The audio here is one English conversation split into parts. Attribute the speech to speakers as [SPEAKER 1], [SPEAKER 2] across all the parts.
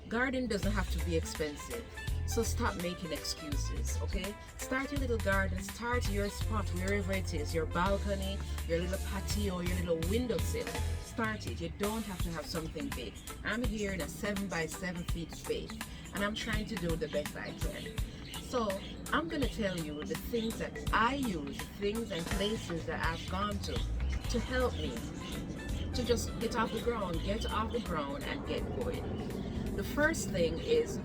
[SPEAKER 1] Garden doesn't have to be expensive. So stop making excuses, okay? Start your little garden, start your spot wherever it is, your balcony, your little patio, your little windowsill. Start it. You don't have to have something big. I'm here in a 7 by 7 feet space and I'm trying to do the best I can. So I'm gonna tell you the things that I use, things and places that I've gone to help me to just get off the ground and get going. The first thing is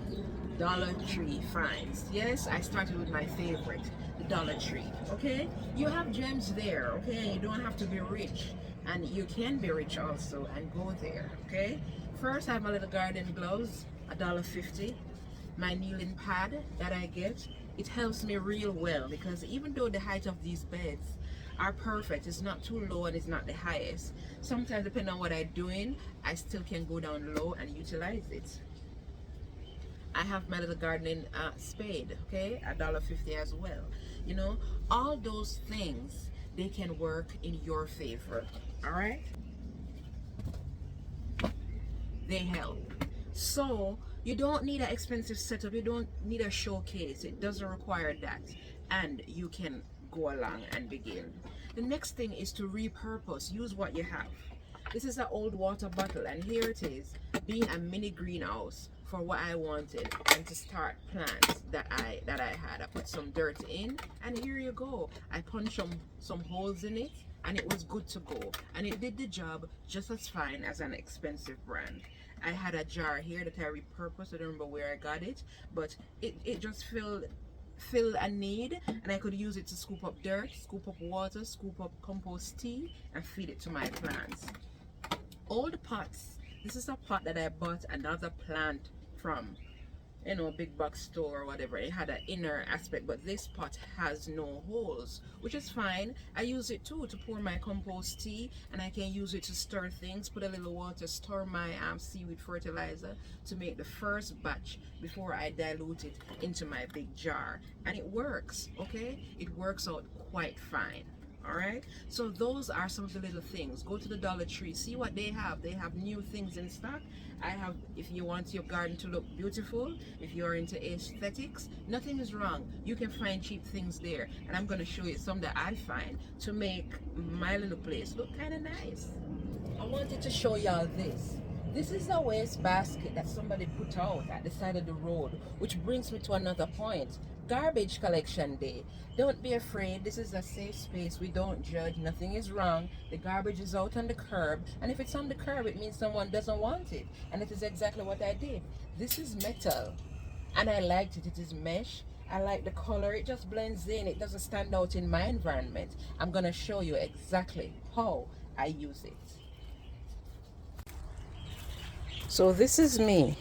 [SPEAKER 1] Dollar Tree finds. Yes, I started with my favorite, the Dollar Tree. Okay, you have gems there. Okay, you don't have to be rich, and you can be rich also and go there. Okay, first I have my little garden gloves, $1.50. My kneeling pad that I get, it helps me real well because even though the height of these beds are perfect, it's not too low and it's not the highest. Sometimes depending on what I'm doing, I still can go down low and utilize it. I have my little gardening spade, okay, $1.50 as well. You know, all those things, they can work in your favor. All right, they help. So you don't need an expensive setup, you don't need a showcase, it doesn't require that, and you can go along and begin. The next thing is to repurpose. Use what you have. This is an old water bottle and here it is, being a mini greenhouse for what I wanted and to start plants that I had. I put some dirt in and here you go. I punched some holes in it and it was good to go, and it did the job just as fine as an expensive brand. I had a jar here that I repurposed. I don't remember where I got it, but it just filled a need, and I could use it to scoop up dirt, scoop up water, scoop up compost tea, and feed it to my plants. Old pots. This is a pot that I bought another plant from, you know, big box store or whatever. It had an inner aspect, but this pot has no holes, which is fine. I use it too to pour my compost tea, and I can use it to stir things, put a little water, store my seaweed fertilizer to make the first batch before I dilute it into my big jar, and it works. Okay, it works out quite fine. All right, so those are some of the little things. Go to the Dollar Tree, see what they have. They have new things in stock. I have, if you want your garden to look beautiful, if you're into aesthetics, nothing is wrong. You can find cheap things there, and I'm going to show you some that I find to make my little place look kind of nice. I wanted to show y'all this. This is a waste basket that somebody put out at the side of the road, which brings me to another point. Garbage collection day. Don't be afraid. This is a safe space. We don't judge. Nothing is wrong. The garbage is out on the curb, and if it's on the curb, it means someone doesn't want it, and it is exactly what I did. This is metal, and I liked it. It is mesh. I like the color. It just blends in. It doesn't stand out in my environment. I'm gonna show you exactly how I use it. So this is me.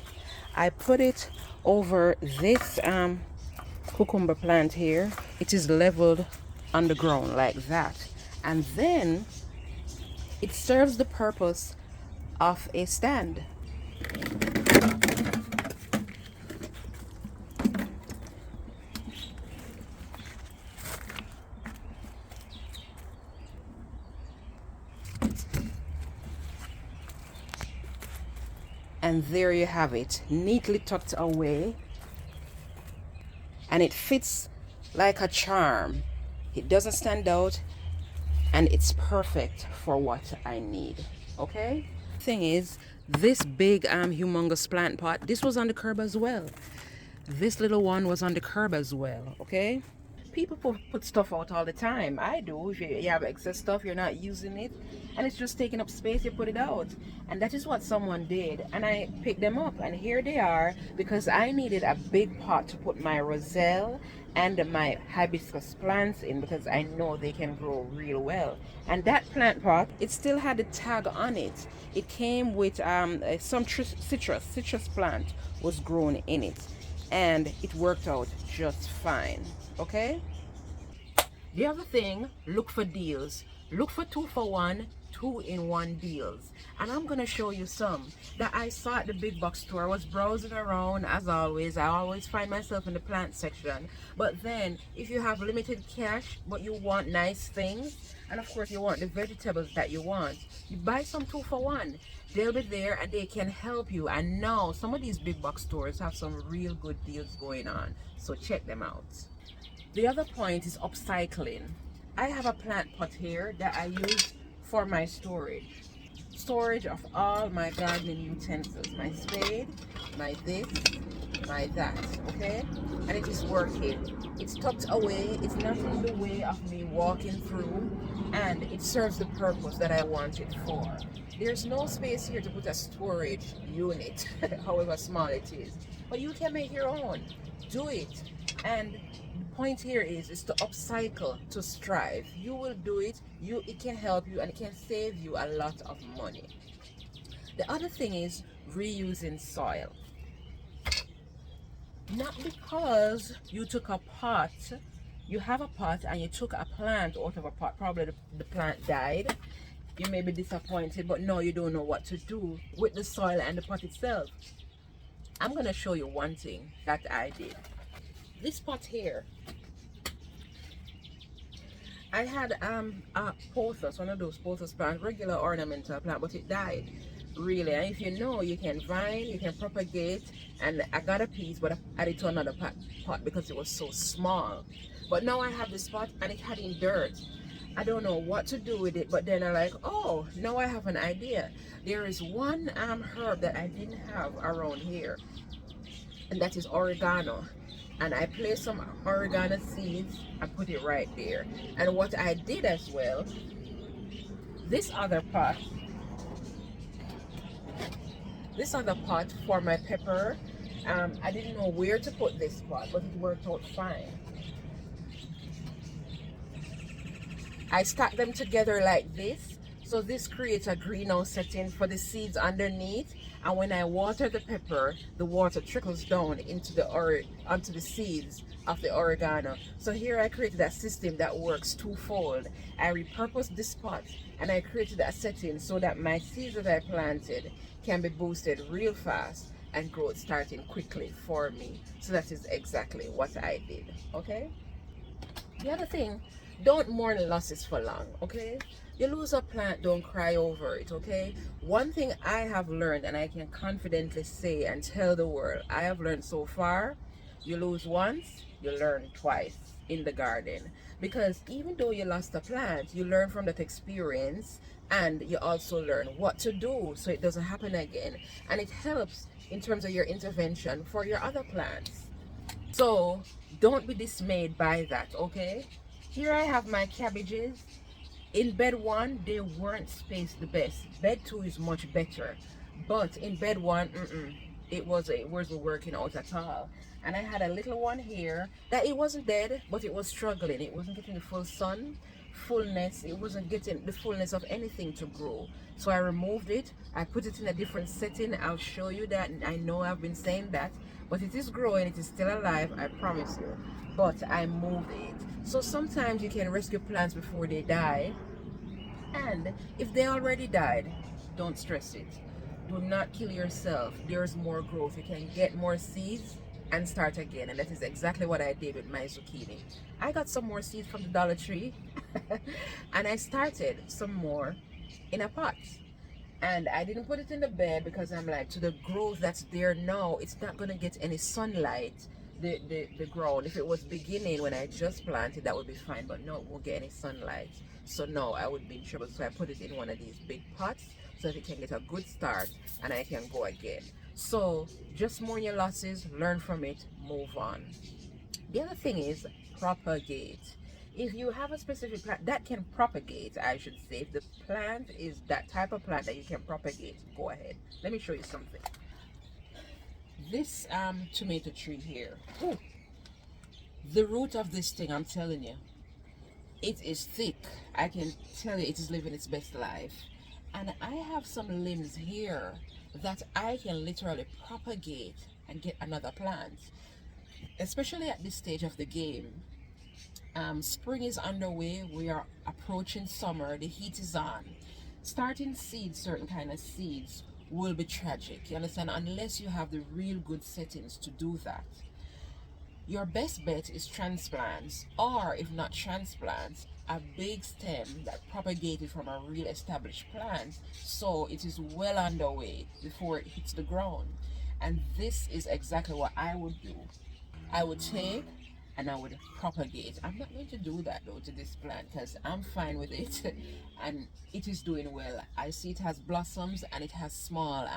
[SPEAKER 1] I put it over this cucumber plant here. It is leveled on the ground like that, and then it serves the purpose of a stand. And there you have it, neatly tucked away, and it fits like a charm. It doesn't stand out, and it's perfect for what I need. Okay, thing is, this big humongous plant pot, this was on the curb as well. This little one was on the curb as well. Okay, people put stuff out all the time. I do. If you have excess stuff, you're not using it, and it's just taking up space, you put it out. And that is what someone did, and I picked them up, and here they are, because I needed a big pot to put my roselle and my hibiscus plants in, because I know they can grow real well. And that plant pot, it still had a tag on it. It came with some citrus plant was grown in it, and it worked out just fine. Okay, the other thing, look for deals. Look for 2-for-1, 2-in-1 deals, and I'm gonna show you some that I saw at the big box store. I was browsing around, as always. I always find myself in the plant section, but then if you have limited cash but you want nice things, and of course you want the vegetables that you want, you buy some 2-for-1. they'll be there and they can help you. And now some of these big box stores have some real good deals going on, so check them out. The other point is upcycling. I have a plant pot here that I use for my storage of all my gardening utensils, my spade, my this, my that, okay? And it is working. It's tucked away, it's not in the way of me walking through, and it serves the purpose that I want it for. There's no space here to put a storage unit, however small it is, but you can make your own. Do it. And the point here is to upcycle, to strive. You will do it, it can help you, and it can save you a lot of money. The other thing is reusing soil. Not because you took a pot, you have a pot and you took a plant out of a pot, probably the plant died, you may be disappointed, but no, you don't know what to do with the soil and the pot itself. I'm going to show you one thing that I did. This pot here, I had a pothos, one of those pothos plants, regular ornamental plant, but it died. Really, and if you know, you can vine, you can propagate, and I got a piece, but I added to another pot because it was so small. But now I have this pot and it had in dirt. I don't know what to do with it, but then I'm like, oh, now I have an idea. There is one herb that I didn't have around here, and that is oregano. And I placed some oregano seeds and put it right there. And what I did as well, this other pot for my pepper, I didn't know where to put this pot, but it worked out fine. I stack them together like this, so this creates a greenhouse setting for the seeds underneath, and when I water the pepper, the water trickles down into onto the seeds of the oregano. So here I created a system that works twofold. I repurposed this pot and I created a setting so that my seeds that I planted can be boosted real fast and growth starting quickly for me. So that is exactly what I did, okay? The other thing, don't mourn losses for long, okay? You lose a plant, don't cry over it, okay? One thing I have learned, and I can confidently say and tell the world, I have learned so far, you lose once, you learn twice in the garden. Because even though you lost a plant, you learn from that experience, and you also learn what to do so it doesn't happen again. And it helps in terms of your intervention for your other plants. So don't be dismayed by that, okay? Here I have my cabbages. In bed 1, they weren't spaced the best. Bed 2 is much better, but in bed 1, it wasn't working out at all. And I had a little one here that it wasn't dead, but it was struggling. It wasn't getting the full sun, fullness. It wasn't getting the fullness of anything to grow. So I removed it. I put it in a different setting. I'll show you that. I know I've been saying that, but it is growing. It is still alive, I promise you. But I moved it. So sometimes you can rescue plants before they die, and if they already died, don't stress it. Do not kill yourself. There's more growth. You can get more seeds and start again, and that is exactly what I did with my zucchini. I got some more seeds from the Dollar Tree and I started some more in a pot, and I didn't put it in the bed because I'm like, to the growth that's there now, it's not going to get any sunlight. The ground, if it was beginning when I just planted, that would be fine, but no, it won't get any sunlight. So no, I would be in trouble. So I put it in one of these big pots so that it can get a good start and I can go again. So just mourn your losses, learn from it, move on. The other thing is propagate. If you have a specific plant that can propagate, I should say, if the plant is that type of plant that you can propagate, go ahead. Let me show you something. This tomato tree here, ooh, the root of this thing, I'm telling you, it is thick. I can tell you it is living its best life. And I have some limbs here that I can literally propagate and get another plant, especially at this stage of the game. Spring is underway, we are approaching summer, the heat is on. Starting seeds, certain kind of seeds, will be tragic, you understand, unless you have the real good settings to do that. Your best bet is transplants, or if not transplants, a big stem that propagated from a real established plant, so it is well underway before it hits the ground. And this is exactly what I would do. I would take and I would propagate. I'm not going to do that though to this plant because I'm fine with it and it is doing well. I see it has blossoms and it has small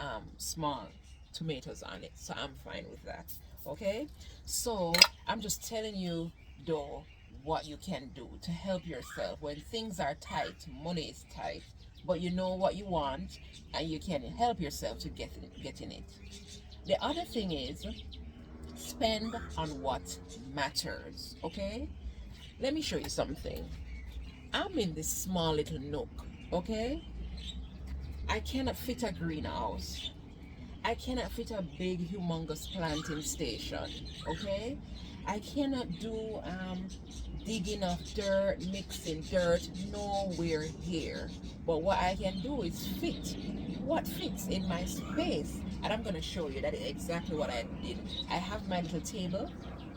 [SPEAKER 1] tomatoes on it. So I'm fine with that. Okay? So I'm just telling you though what you can do to help yourself when things are tight, money is tight, but you know what you want and you can help yourself to getting it. The other thing is spend on what matters. Okay, let me show you something. I'm in this small little nook. Okay, I cannot fit a greenhouse, I cannot fit a big humongous planting station. Okay, I cannot do digging of dirt, mixing dirt, nowhere here. But what I can do is fit what fits in my space. And I'm going to show you that is exactly what I did. I have my little table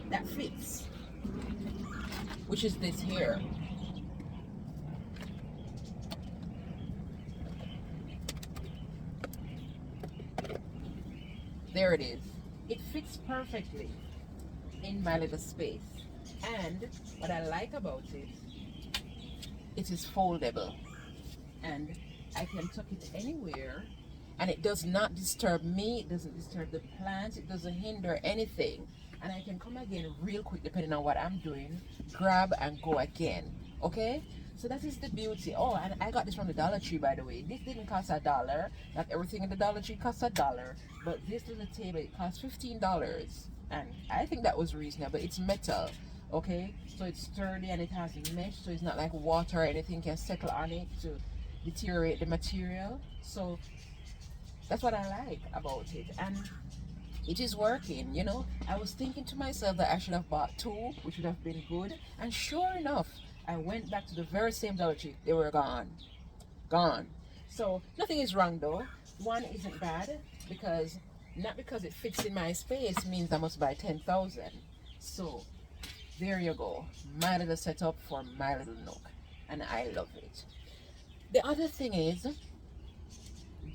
[SPEAKER 1] that fits, which is this here. There it is. It fits perfectly in my little space. And what I like about it, it is foldable. And I can tuck it anywhere. And it does not disturb me. It doesn't disturb the plant. It doesn't hinder anything. And I can come again real quick depending on what I'm doing. Grab and go again. Okay? So that is the beauty. Oh, and I got this from the Dollar Tree, by the way. This didn't cost $1. Not everything in the Dollar Tree costs $1. But this little table, it cost $15. And I think that was reasonable. It's metal. Okay? So it's sturdy and it has mesh. So it's not like water or anything can settle on it to deteriorate the material. So that's what I like about it. And it is working, you know. I was thinking to myself that I should have bought two, which would have been good. And sure enough, I went back to the very same Dollar Tree. They were gone. Gone. So nothing is wrong though. One isn't bad because not because it fits in my space means I must buy 10,000. So there you go. My little setup for my little nook. And I love it. The other thing is,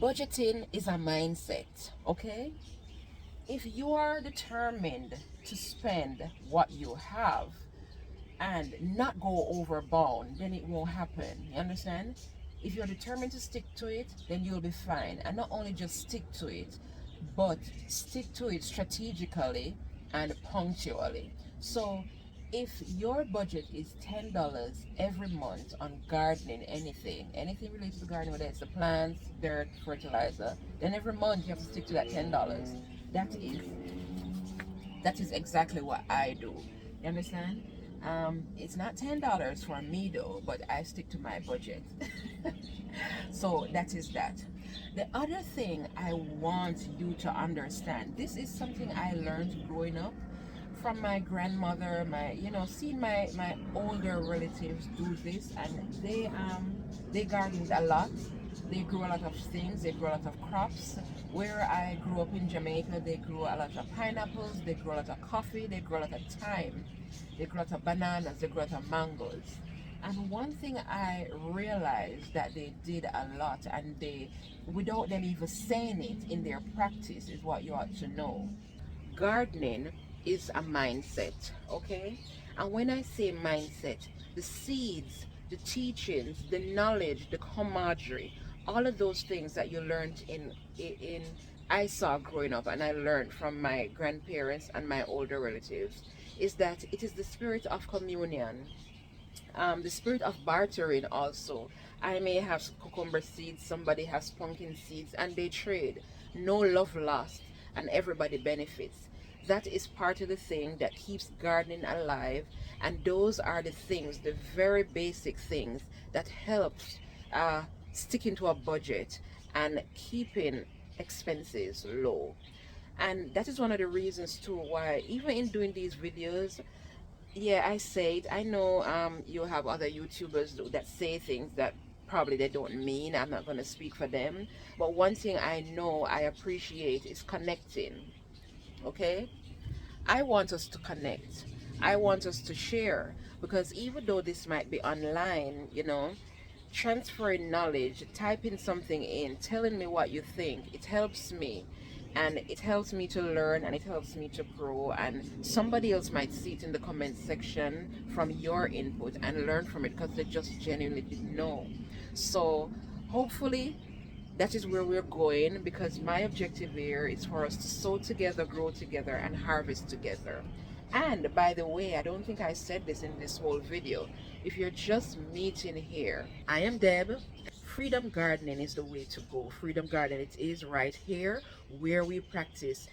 [SPEAKER 1] budgeting is a mindset, okay? If you are determined to spend what you have and not go overbound, then it won't happen. You understand? If you're determined to stick to it, then you'll be fine. And not only just stick to it, but stick to it strategically and punctually. So if your budget is $10 every month on gardening, anything related to gardening, whether it's the plants, dirt, fertilizer, then every month you have to stick to that $10. That is exactly what I do. You understand? It's not $10 for me though, but I stick to my budget. So that is that. The other thing I want you to understand, this is something I learned growing up from my grandmother, seeing my older relatives do this, and they gardened a lot. They grew a lot of things. They grew a lot of crops. Where I grew up in Jamaica, they grew a lot of pineapples. They grew a lot of coffee. They grew a lot of thyme. They grew a lot of bananas. They grew a lot of mangoes. And one thing I realized that they did a lot, and without them even saying it in their practice, is what you ought to know. Gardening is a mindset, okay? And when I say mindset, the seeds, the teachings, the knowledge, the camaraderie, all of those things that you learned in I saw growing up, and I learned from my grandparents and my older relatives, is that it is the spirit of communion, the spirit of bartering also. I may have cucumber seeds, somebody has pumpkin seeds, and they trade. No love lost, and everybody benefits. That is part of the thing that keeps gardening alive, and those are the things, the very basic things that helps sticking to a budget and keeping expenses low. And that is one of the reasons too why even in doing these videos, yeah, I say it, I know you have other YouTubers that say things that probably they don't mean. I'm not going to speak for them, but one thing I know I appreciate is connecting, okay? I want us to connect. I want us to share, because even though this might be online, transferring knowledge, typing something in, telling me what you think, it helps me. And it helps me to learn, and it helps me to grow, and somebody else might see it in the comment section from your input and learn from it because they just genuinely didn't know. So hopefully that is where we're going, because my objective here is for us to sow together, grow together, and harvest together. And by the way, I don't think I said this in this whole video. If you're just meeting here, I am Deb. Freedom gardening is the way to go. Freedom gardening, it is right here where we practice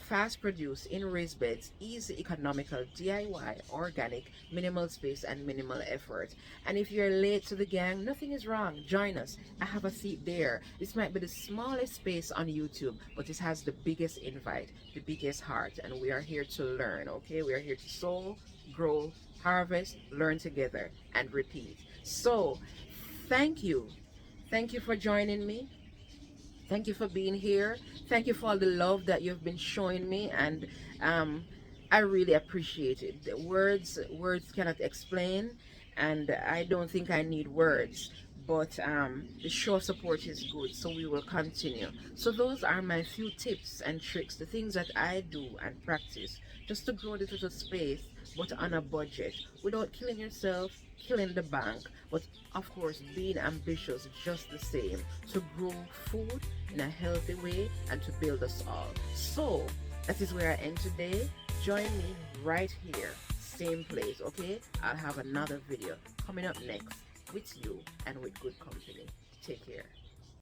[SPEAKER 1] fast produce in raised beds, easy, economical, DIY, organic, minimal space, and minimal effort. And if you're late to the gang, nothing is wrong. Join us. I have a seat there. This might be the smallest space on YouTube, but it has the biggest invite, the biggest heart, and we are here to learn. Okay, we are here to sow, grow, harvest, learn together, and repeat. So thank you. Thank you for joining me. Thank you for being here. Thank you for all the love that you've been showing me, and I really appreciate it. The words cannot explain, and I don't think I need words. But the show of support is good, so we will continue. So those are my few tips and tricks, the things that I do and practice just to grow this little space, but on a budget, without killing yourself, killing the bank, but of course being ambitious just the same, to grow food in a healthy way and to build us all. So that is where I end today. Join me right here, same place, okay? I'll have another video coming up next with you and with good company. Take care.